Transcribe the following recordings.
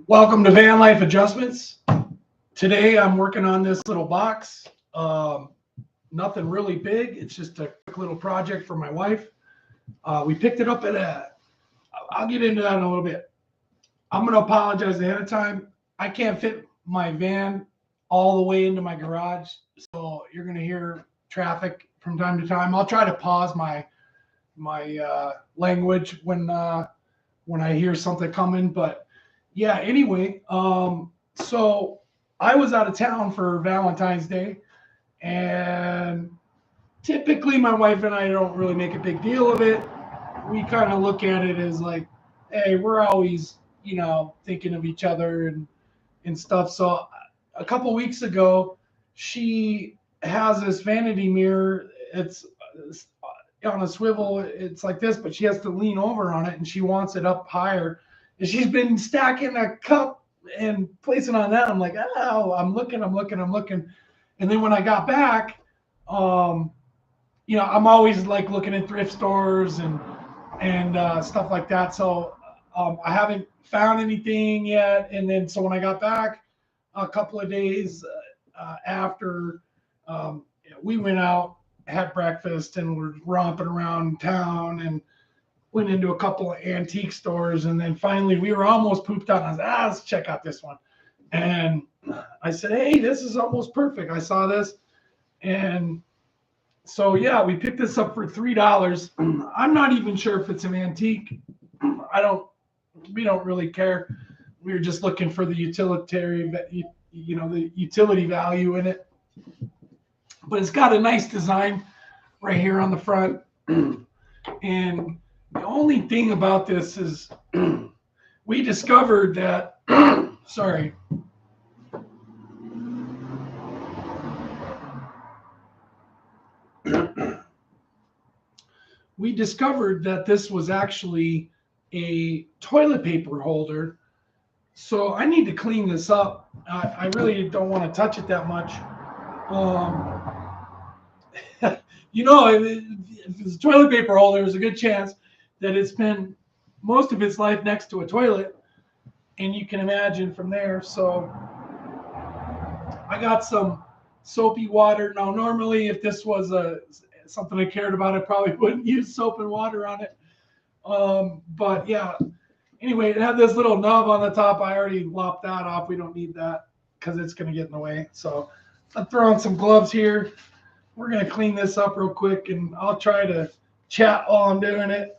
Welcome to Van Life Adjustments. Today I'm working on this little box. Nothing really big. It's just a quick little project for my wife. We picked it up I'll get into that in a little bit. I'm going to apologize ahead of time. I can't fit my van all the way into my garage, so you're going to hear traffic from time to time. I'll try to pause my language when I hear something coming, but yeah, anyway, so I was out of town for Valentine's Day, and typically my wife and I don't really make a big deal of it. We kind of look at it as like, hey, we're always, thinking of each other and stuff. So a couple weeks ago, she has this vanity mirror. It's on a swivel. It's like this, but she has to lean over on it, and she wants it up higher. And she's been stacking a cup and placing on that. I'm like, oh, I'm looking. And then when I got back, I'm always like looking at thrift stores and stuff like that. So I haven't found anything yet. And then so when I got back a couple of days after, we went out, had breakfast, and were romping around town and went into a couple of antique stores, and then finally we were almost pooped out. And I was like, let's check out this one. And I said, hey, this is almost perfect. I saw this. And so, yeah, we picked this up for $3. I'm not even sure if it's an antique. We don't really care. We were just looking for the utilitarian, the utility value in it. But it's got a nice design right here on the front. And the only thing about this is we discovered that, sorry. We discovered that this was actually a toilet paper holder. So I need to clean this up. I really don't want to touch it that much. If it's a toilet paper holder, there's a good chance that it's been most of its life next to a toilet, and you can imagine from there. So I got some soapy water. Now, normally, if this was something I cared about, I probably wouldn't use soap and water on it. But yeah, anyway, it had this little nub on the top. I already lopped that off. We don't need that because it's going to get in the way. So I'm throwing some gloves here. We're going to clean this up real quick, and I'll try to chat while I'm doing it.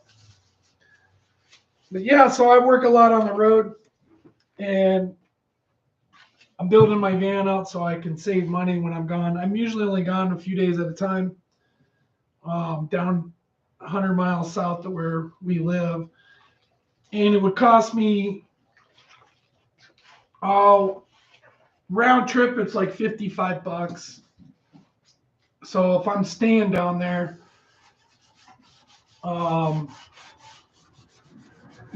But yeah, so I work a lot on the road, and I'm building my van out so I can save money when I'm gone. I'm usually only gone a few days at a time, down 100 miles south of where we live. And it would cost me, round trip, it's like $55. So if I'm staying down there,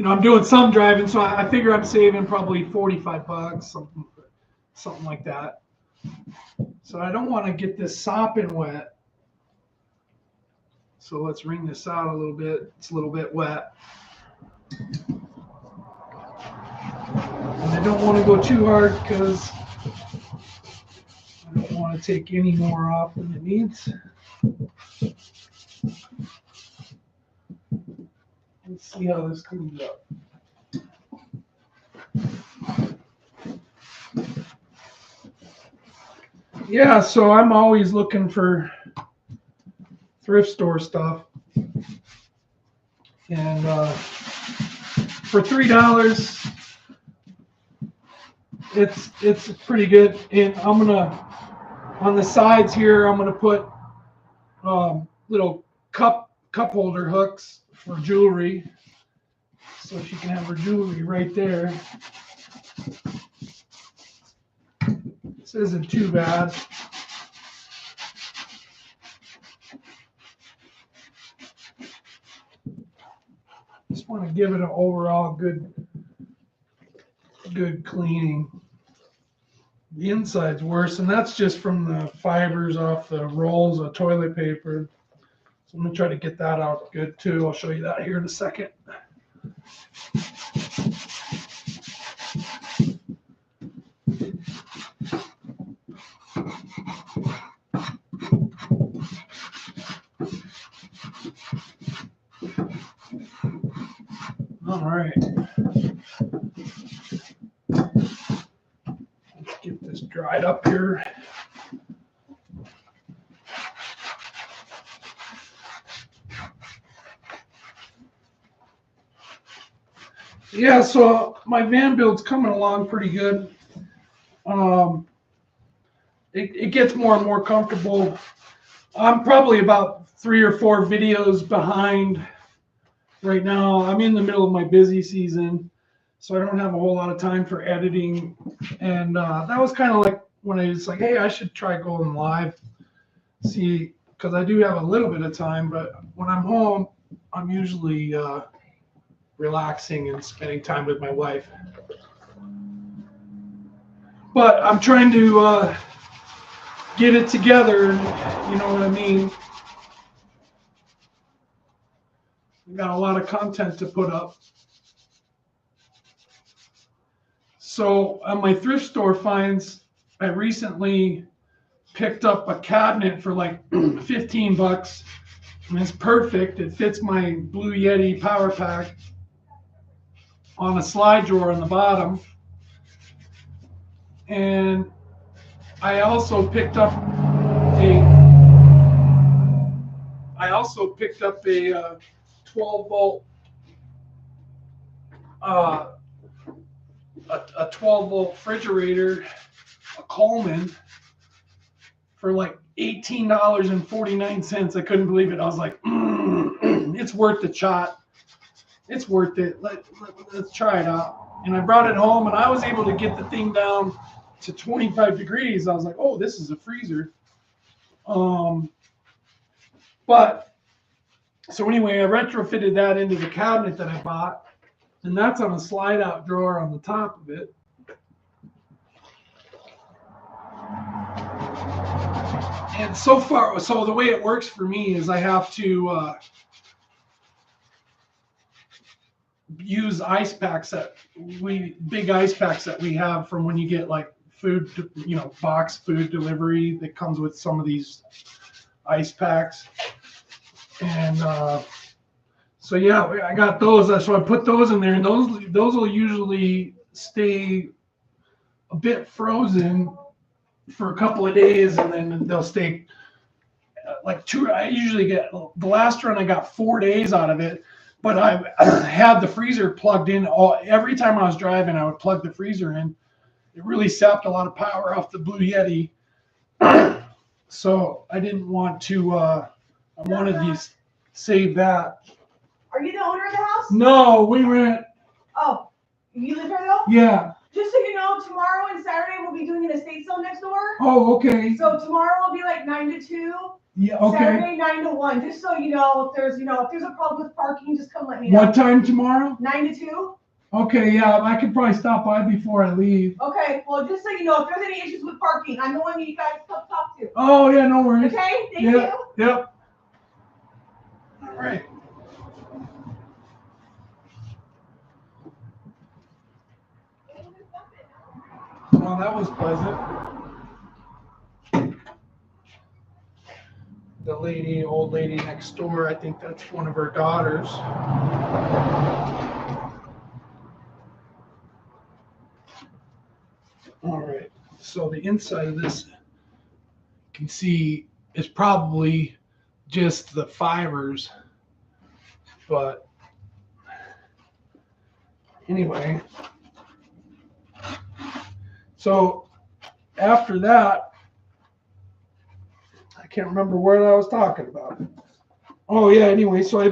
I'm doing some driving, so I figure I'm saving probably $45, something like that. So I don't want to get this sopping wet. So let's wring this out a little bit. It's a little bit wet. And I don't want to go too hard because I don't want to take any more off than it needs. Let's see how this cleans up. Yeah, so I'm always looking for thrift store stuff. And for $3, it's pretty good. And I'm gonna, on the sides here, I'm gonna put little cup holder hooks for jewelry, so she can have her jewelry right there. This isn't too bad. Just want to give it an overall good cleaning. The inside's worse, and that's just from the fibers off the rolls of toilet paper. So I'm going to try to get that out good too. I'll show you that here in a second. All right. Let's get this dried up here. Yeah, so my van build's coming along pretty good. It gets more and more comfortable. I'm probably about 3 or 4 videos behind right now. I'm in the middle of my busy season, so I don't have a whole lot of time for editing. And that was kind of like when I was like, hey, I should try going live. See, because I do have a little bit of time, but when I'm home, I'm usually relaxing and spending time with my wife. But I'm trying to get it together, you know what I mean? We got a lot of content to put up. So on my thrift store finds, I recently picked up a cabinet for like 15 bucks. And it's perfect. It fits my Blue Yeti power pack on a slide drawer on the bottom. And I also picked up a 12 volt a 12 volt refrigerator, a Coleman, for like $18.49. I couldn't believe it. I was like, it's worth the shot. It's worth it. Let's try it out. And I brought it home, and I was able to get the thing down to 25 degrees. I was like, oh, this is a freezer. But so anyway, I retrofitted that into the cabinet that I bought, and that's on a slide out drawer on the top of it. And so far, so the way it works for me is I have to use ice packs big ice packs that we have from when you get like food, box food delivery that comes with some of these ice packs. And so yeah, I got those. So I put those in there, and those will usually stay a bit frozen for a couple of days, and then they'll stay like 2. I usually get, the last run I got 4 days out of it, but I had the freezer plugged in. Every time I was driving, I would plug the freezer in. It really sapped a lot of power off the Blue Yeti. So I didn't want to, I wanted to save that. Are you the owner of the house? No, we rent. Oh, you live here though? Yeah. Just so you know, tomorrow and Saturday we'll be doing an estate sale next door. Oh, okay. So tomorrow will be like 9 to 2. Yeah, okay. Saturday 9 to 1. Just so you know, if there's a problem with parking, just come let me know. What time tomorrow? 9 to 2. Okay, yeah, I could probably stop by before I leave. Okay, well, just so you know, if there's any issues with parking, I'm the one you guys come talk to. Oh, yeah, no worries. Okay, thank you. Yep. All right. Well, that was pleasant. The old lady next door, I think that's one of her daughters. All right, so the inside of this, you can see, is probably just the fibers, but anyway. So after that, I can't remember what I was talking about. Oh yeah, anyway, so I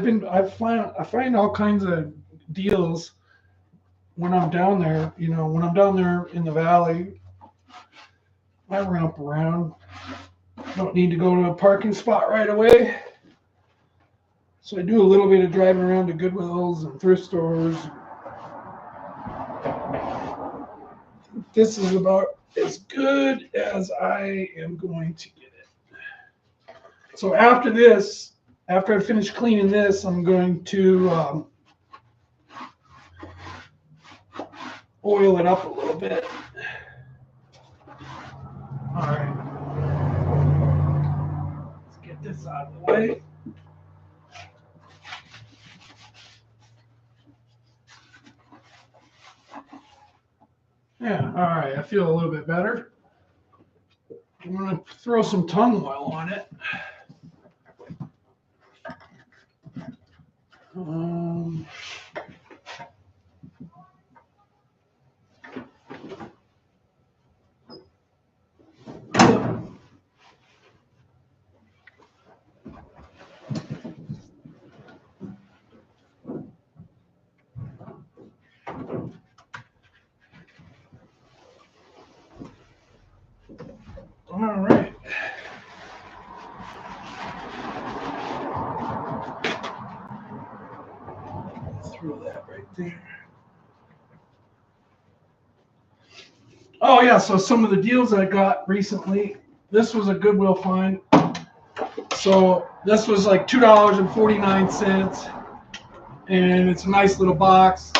find all kinds of deals when I'm down there. When I'm down there in the valley, I ramp around. Don't need to go to a parking spot right away. So I do a little bit of driving around to Goodwills and thrift stores. This is about as good as I am going to get it. So after I finish cleaning this, I'm going to oil it up a little bit. All right. Let's get this out of the way. Yeah, all right. I feel a little bit better. I'm gonna throw some tongue oil on it. Um, all right. Throw that right there. Oh yeah, so some of the deals I got recently. This was a Goodwill find. So this was like $2.49, and it's a nice little box.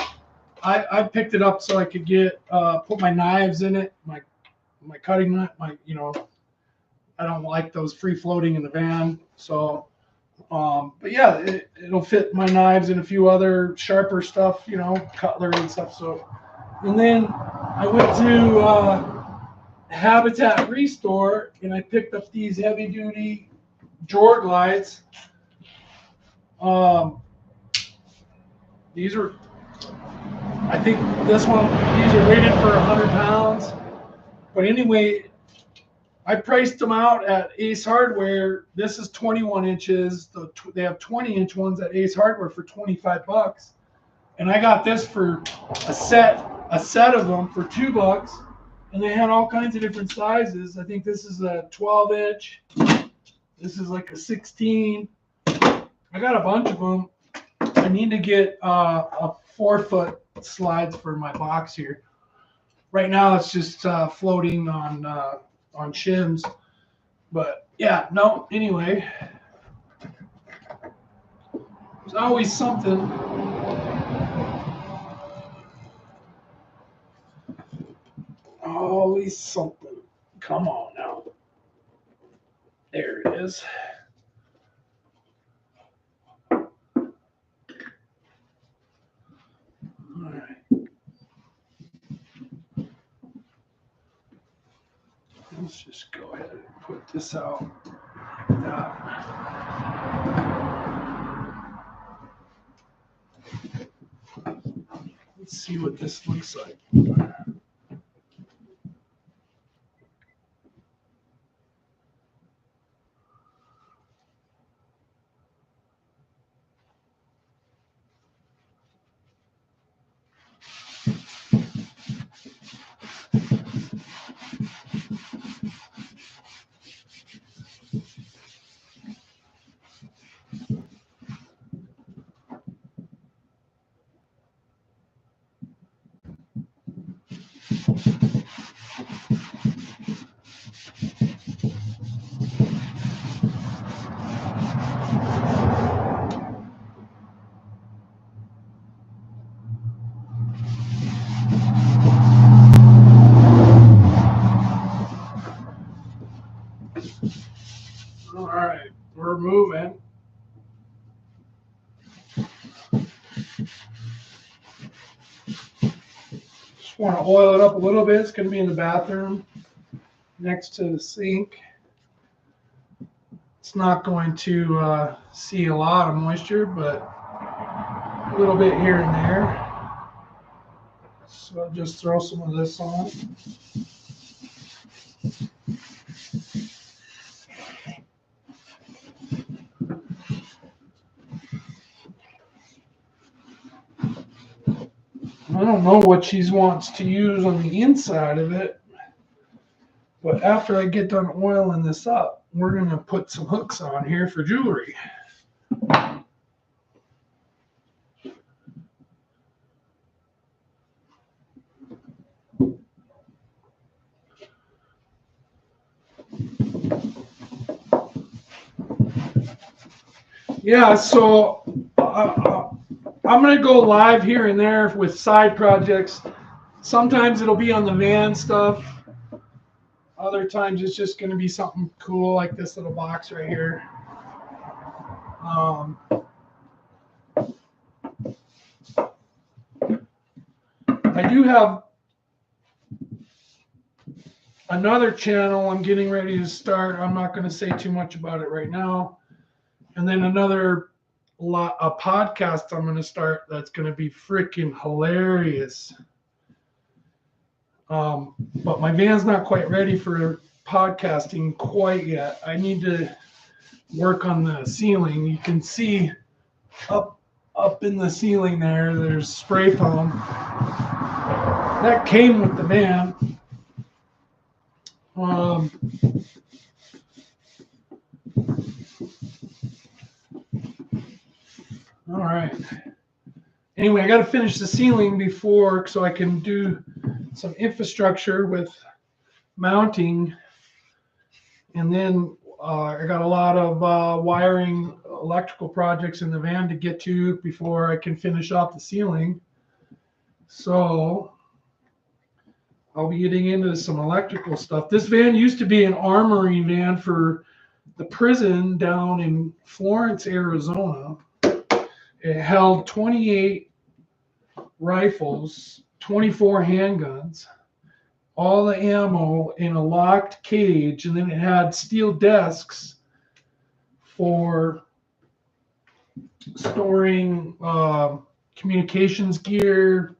I picked it up so I could get put my knives in it, my cutting knife, I don't like those free floating in the van. So, but yeah, it'll fit my knives and a few other sharper stuff, cutlery and stuff. So, and then I went to Habitat Restore and I picked up these heavy duty drawer glides. These are, I think these are rated for 100 pounds. But anyway, I priced them out at Ace Hardware. This is 21 inches. They have 20-inch ones at Ace Hardware for $25. And I got this for a set of them for $2. And they had all kinds of different sizes. I think this is a 12-inch. This is like a 16. I got a bunch of them. I need to get a 4-foot slides for my box here. Right now it's just floating on shims. But yeah, no, anyway. There's always something. Always something. Come on now. There it is. All right. Let's just go ahead and put this out. Let's see what this looks like. All right, we're moving. Just want to oil it up a little bit. It's going to be in the bathroom next to the sink. It's not going to see a lot of moisture, but a little bit here and there. So I'll just throw some of this on. I don't know what she wants to use on the inside of it, but after I get done oiling this up, we're going to put some hooks on here for jewelry. Yeah, so I'm going to go live here and there with side projects. Sometimes it'll be on the van stuff. Other times it's just going to be something cool like this little box right here. I do have another channel I'm getting ready to start. I'm not going to say too much about it right now. And then a podcast I'm going to start that's going to be freaking hilarious. But my van's not quite ready for podcasting quite yet. I need to work on the ceiling. You can see up in the ceiling there's spray foam. That came with the van. All right. Anyway, I got to finish the ceiling before so I can do some infrastructure with mounting. And then I got a lot of wiring electrical projects in the van to get to before I can finish off the ceiling. So I'll be getting into some electrical stuff. This van used to be an armory van for the prison down in Florence, Arizona. It held 28 rifles, 24 handguns, all the ammo in a locked cage, and then it had steel desks for storing communications gear,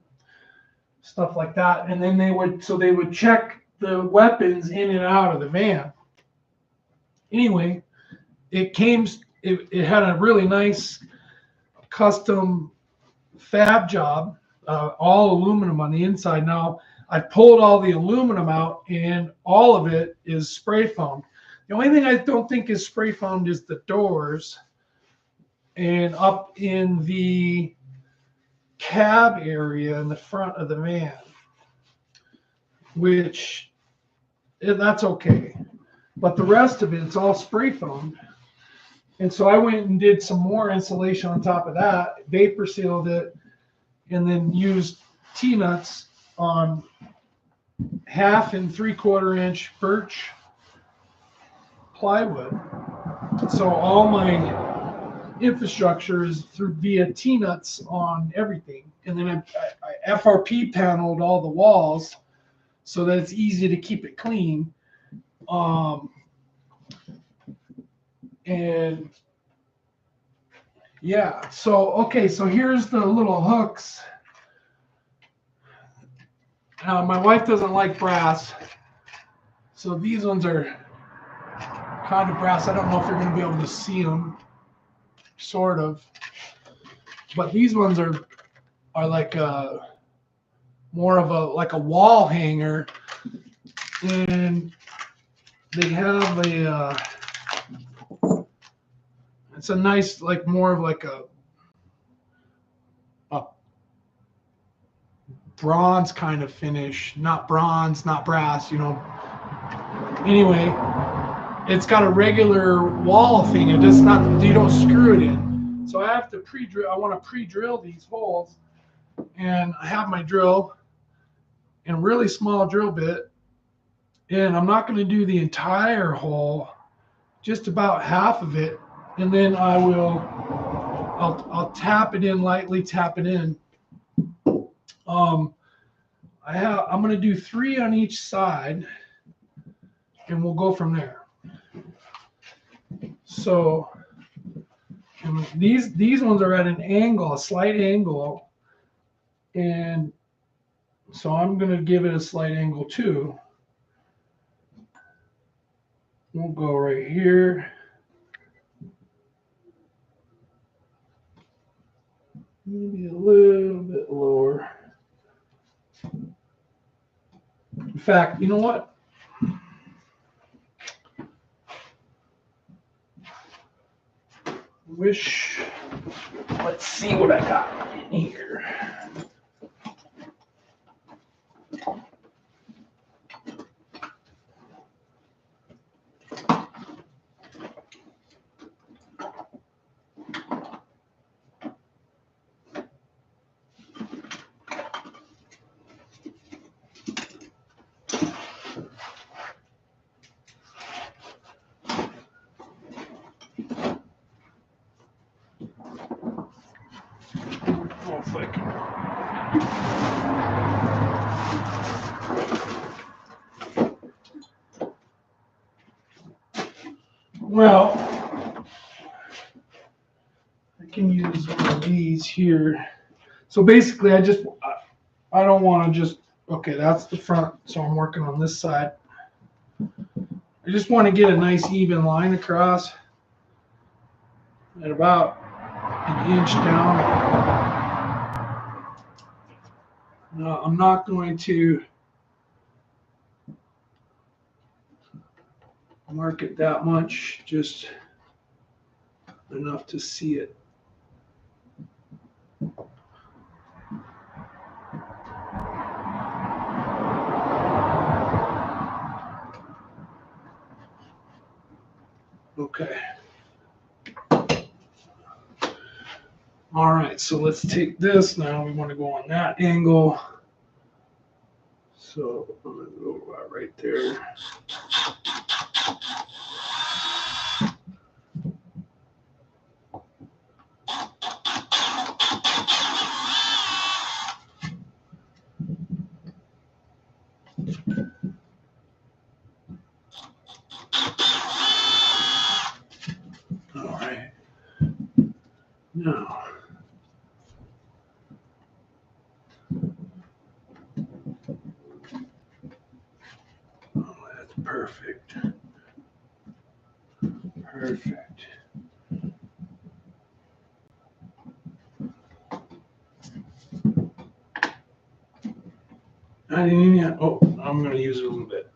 stuff like that. And then they would check the weapons in and out of the van. Anyway, it had a really nice custom fab job, all aluminum on the inside. Now I pulled all the aluminum out and all of it is spray foamed. The only thing I don't think is spray foamed is the doors and up in the cab area in the front of the van, which that's okay. But the rest of it's all spray foamed. And so I went and did some more insulation on top of that, vapor sealed it, and then used T-nuts on 1/2 and 3/4 inch birch plywood. So all my infrastructure is via T-nuts on everything. And then I FRP paneled all the walls so that it's easy to keep it clean. And yeah, so here's the little hooks. My wife doesn't like brass, so these ones are kind of brass. I don't know if you're going to be able to see them, sort of, but these ones are like more of a wall hanger, and they have it's a nice, more of a bronze kind of finish, not bronze, not brass, Anyway, it's got a regular wall thing. It does not, you don't screw it in. So I have to pre-drill. I want to pre-drill these holes, and I have my drill and a really small drill bit, and I'm not going to do the entire hole, just about half of it, and then I'll tap it in lightly, tap it in. I'm going to do 3 on each side, and we'll go from there. So and these ones are at an angle, a slight angle, and so I'm going to give it a slight angle too. We'll go right here. Maybe a little bit lower. In fact, you know what? Let's see what I got in here. these here. So basically, I don't want to just, okay, that's the front. So I'm working on this side. I just want to get a nice even line across at about an inch down. No, I'm not going to mark it that much, just enough to see it. Okay. All right, so let's take this now. We want to go on that angle. So I'm going to go right there. All right. Now, oh, that's perfect. Perfect. I didn't yet. Oh, I'm going to use it a little bit.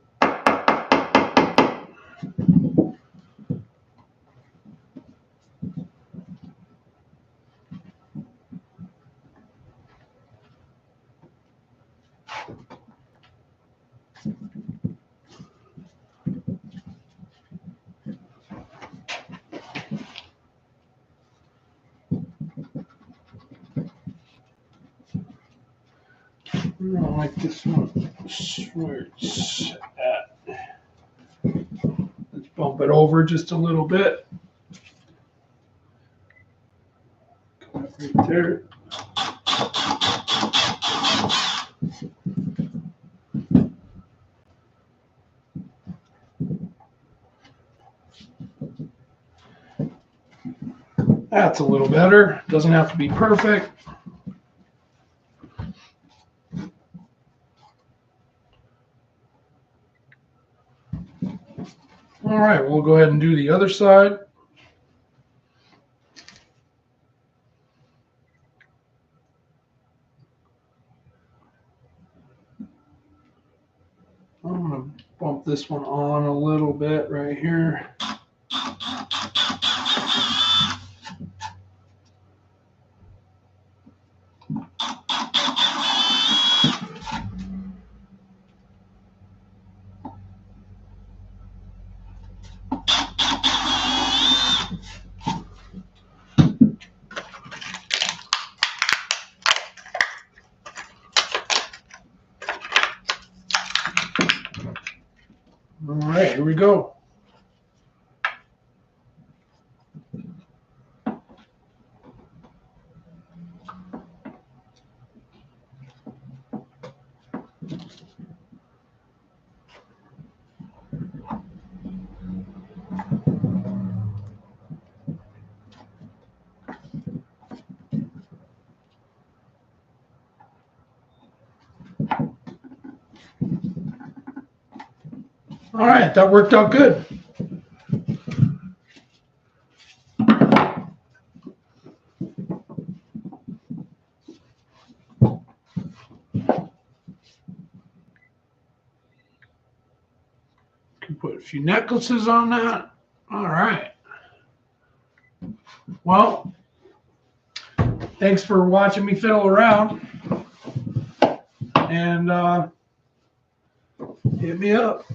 I don't like this one. Where it's at. Let's bump it over just a little bit. Right there. That's a little better. Doesn't have to be perfect. All right, we'll go ahead and do the other side. I'm going to bump this one on a little bit right here. All right, here we go. All right, that worked out good. Can put a few necklaces on that. All right. Well, thanks for watching me fiddle around. And hit me up.